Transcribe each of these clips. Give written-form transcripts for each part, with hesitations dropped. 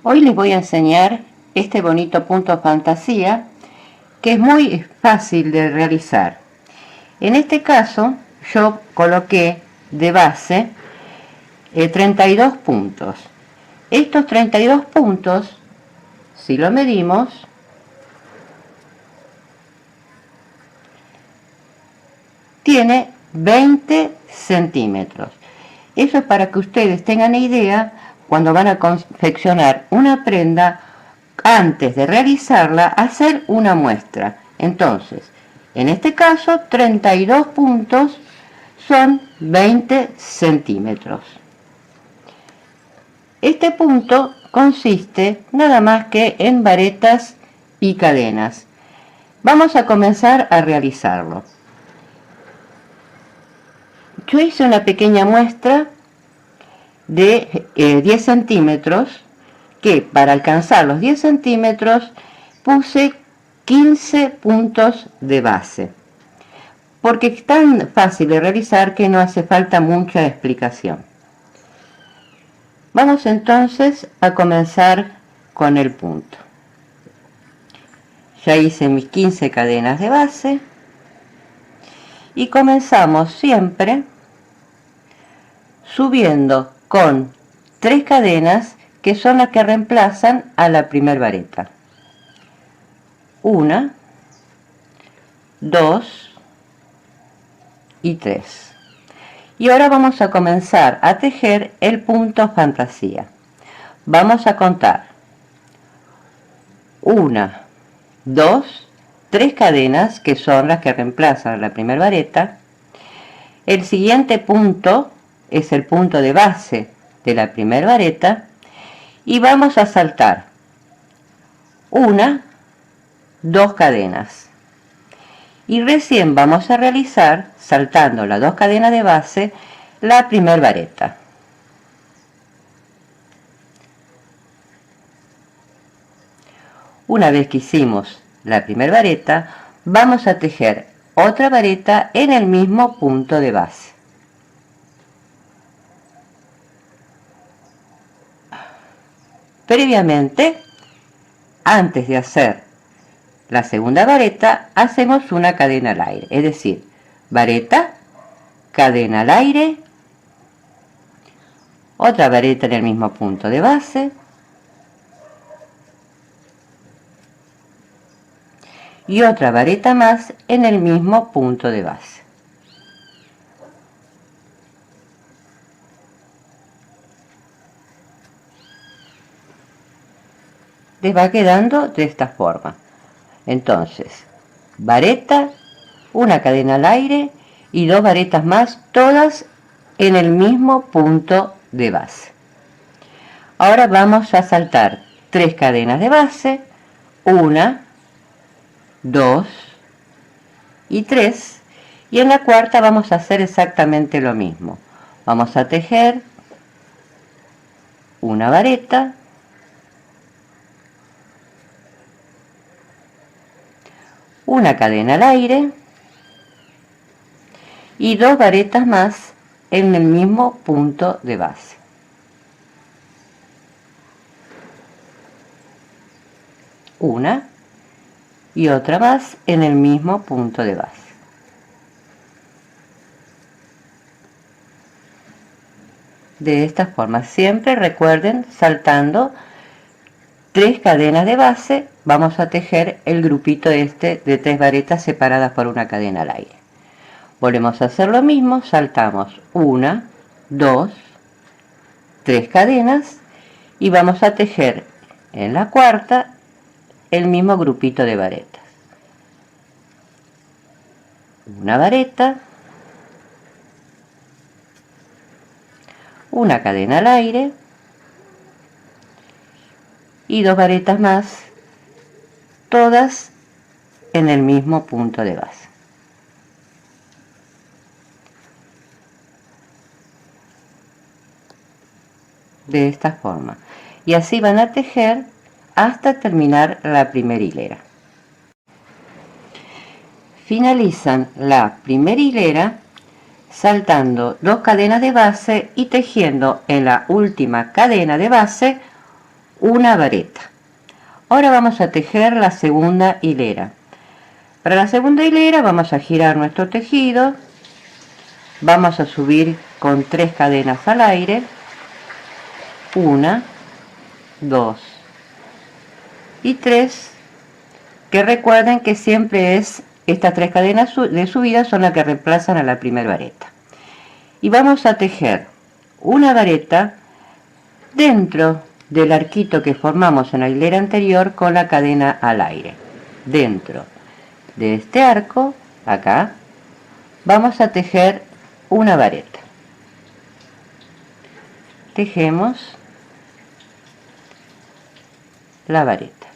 Hoy les voy a enseñar este bonito punto fantasía que es muy fácil de realizar. En este caso yo coloqué de base 32 puntos. Estos 32 puntos, si lo medimos, tiene 20 centímetros. Eso es para que ustedes tengan idea cuando van a confeccionar una prenda, antes de realizarla, hacer una muestra. Entonces, en este caso, 32 puntos son 20 centímetros. Este punto consiste nada más que en varetas y cadenas. Vamos a comenzar a realizarlo. Yo hice una pequeña muestra de 10 centímetros, que para alcanzar los 10 centímetros puse 15 puntos de base, porque es tan fácil de realizar que no hace falta mucha explicación. Vamos entonces a comenzar con el punto. Ya hice mis 15 cadenas de base y comenzamos siempre subiendo con 3 cadenas que son las que reemplazan a la primer vareta. 1, 2 y 3. Y ahora vamos a comenzar a tejer el punto fantasía. Vamos a contar 1, 2, 3 cadenas que son las que reemplazan a la primera vareta. El siguiente punto es el punto de base de la primera vareta y vamos a saltar 1, 2 cadenas. Y recién vamos a realizar, saltando las 2 cadenas de base, la primera vareta. Una vez que hicimos la primera vareta, vamos a tejer otra vareta en el mismo punto de base. Previamente, antes de hacer la segunda vareta, hacemos una cadena al aire, es decir, vareta, cadena al aire, otra vareta en el mismo punto de base y otra vareta más en el mismo punto de base. Les va quedando de esta forma. Entonces, vareta, una cadena al aire y 2 varetas más, todas en el mismo punto de base. Ahora vamos a saltar 3 cadenas de base, 1, 2 y 3, y en la cuarta vamos a hacer exactamente lo mismo. Vamos a tejer una vareta, una cadena al aire y 2 varetas más en el mismo punto de base. Una y otra más en el mismo punto de base. De esta forma, siempre recuerden, saltando 3 cadenas de base, vamos a tejer el grupito este de 3 varetas separadas por una cadena al aire. Volvemos a hacer lo mismo, saltamos 1, 2, 3 cadenas y vamos a tejer en la cuarta el mismo grupito de varetas. Una vareta, una cadena al aire y 2 varetas más, todas en el mismo punto de base. De esta forma, y así van a tejer hasta terminar la primera hilera. Finalizan la primera hilera saltando 2 cadenas de base y tejiendo en la última cadena de base una vareta. Ahora vamos a tejer la segunda hilera. Para la segunda hilera vamos a girar nuestro tejido, vamos a subir con 3 cadenas al aire, 1, 2 y 3, que recuerden que siempre es estas 3 cadenas de subida son las que reemplazan a la primera vareta. Y vamos a tejer una vareta dentro del arquito que formamos en la hilera anterior con la cadena al aire. Dentro de este arco, acá, vamos a tejer una vareta. Tejemos la vareta.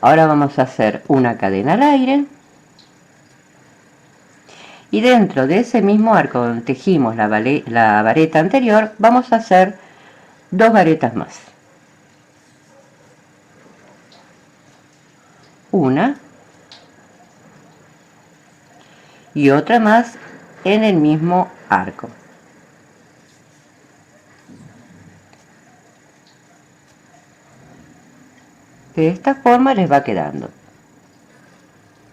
Ahora vamos a hacer una cadena al aire y dentro de ese mismo arco donde tejimos la vareta anterior vamos a hacer 2 varetas más. Una y otra más en el mismo arco. De esta forma les va quedando.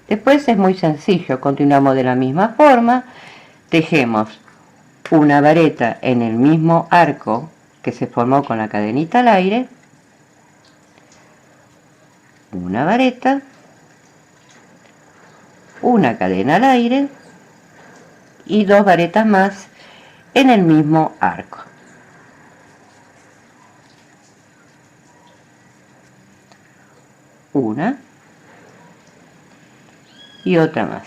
Después es muy sencillo, continuamos de la misma forma, tejemos una vareta en el mismo arco que se formó con la cadenita al aire, una vareta, una cadena al aire y 2 varetas más en el mismo arco. Una y otra más.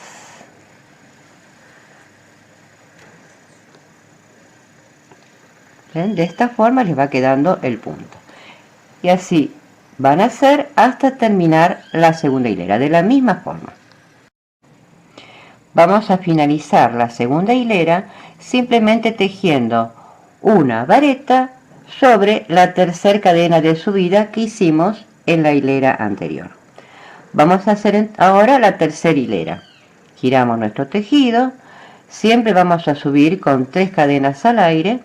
¿Ven? De esta forma les va quedando el punto. Y así van a hacer hasta terminar la segunda hilera, de la misma forma. Vamos a finalizar la segunda hilera simplemente tejiendo una vareta sobre la tercera cadena de subida que hicimos en la hilera anterior. Vamos a hacer ahora la tercera hilera. Giramos nuestro tejido, siempre vamos a subir con 3 cadenas al aire,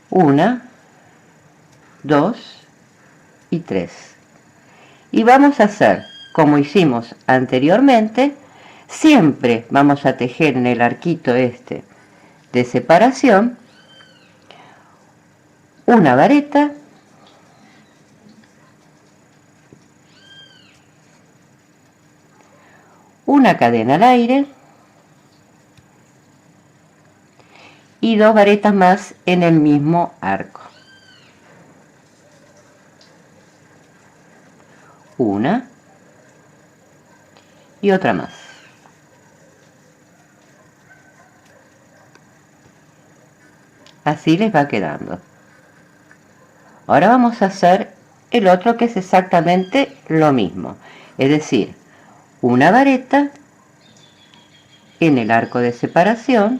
1, 2 y 3. Y vamos a hacer como hicimos anteriormente, siempre vamos a tejer en el arquito este de separación una vareta, una cadena al aire y 2 varetas más en el mismo arco. Una y otra más. Así les va quedando. Ahora vamos a hacer el otro que es exactamente lo mismo, es decir, una vareta en el arco de separación,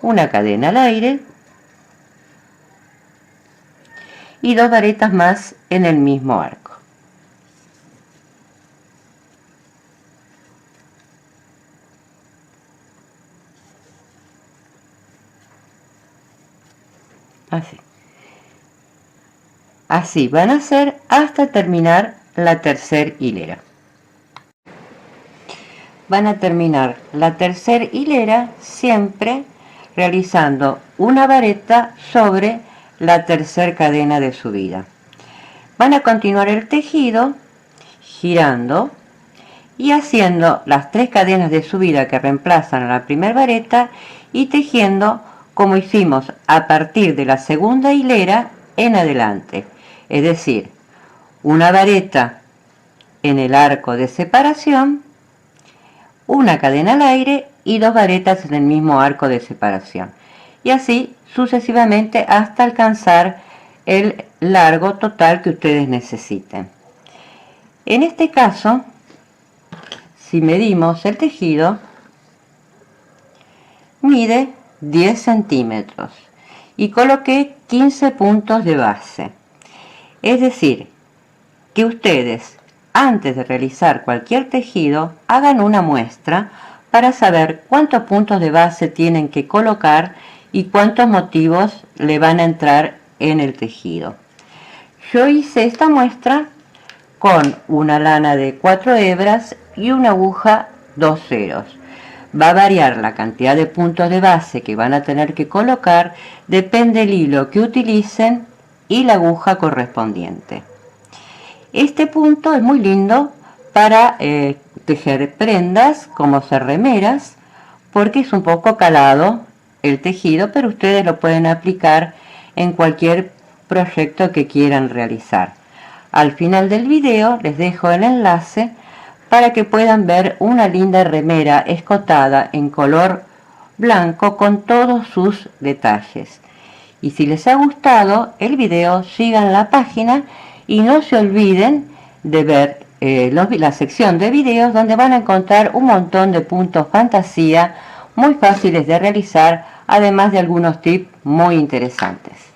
una cadena al aire y 2 varetas más en el mismo arco. Así. Así van a hacer hasta terminar la tercera hilera. Van a terminar la tercera hilera siempre realizando una vareta sobre la tercera cadena de subida. Van a continuar el tejido girando y haciendo las 3 cadenas de subida que reemplazan a la primera vareta y tejiendo como hicimos a partir de la segunda hilera en adelante, es decir, una vareta en el arco de separación, una cadena al aire y 2 varetas en el mismo arco de separación, y así sucesivamente hasta alcanzar el largo total que ustedes necesiten. En este caso, si medimos el tejido, mide 10 centímetros y coloqué 15 puntos de base. Es decir, que ustedes antes de realizar cualquier tejido hagan una muestra para saber cuántos puntos de base tienen que colocar y cuántos motivos le van a entrar en el tejido. Yo hice esta muestra con una lana de 4 hebras y una aguja 2 ceros. Va a variar la cantidad de puntos de base que van a tener que colocar, depende del hilo que utilicen y la aguja correspondiente. Este punto es muy lindo para tejer prendas como hacer remeras, porque es un poco calado el tejido, pero ustedes lo pueden aplicar en cualquier proyecto que quieran realizar. Al final del video les dejo el enlace para que puedan ver una linda remera escotada en color blanco con todos sus detalles. Y si les ha gustado el video, sigan la página y no se olviden de ver la sección de videos, donde van a encontrar un montón de puntos fantasía muy fáciles de realizar, además de algunos tips muy interesantes.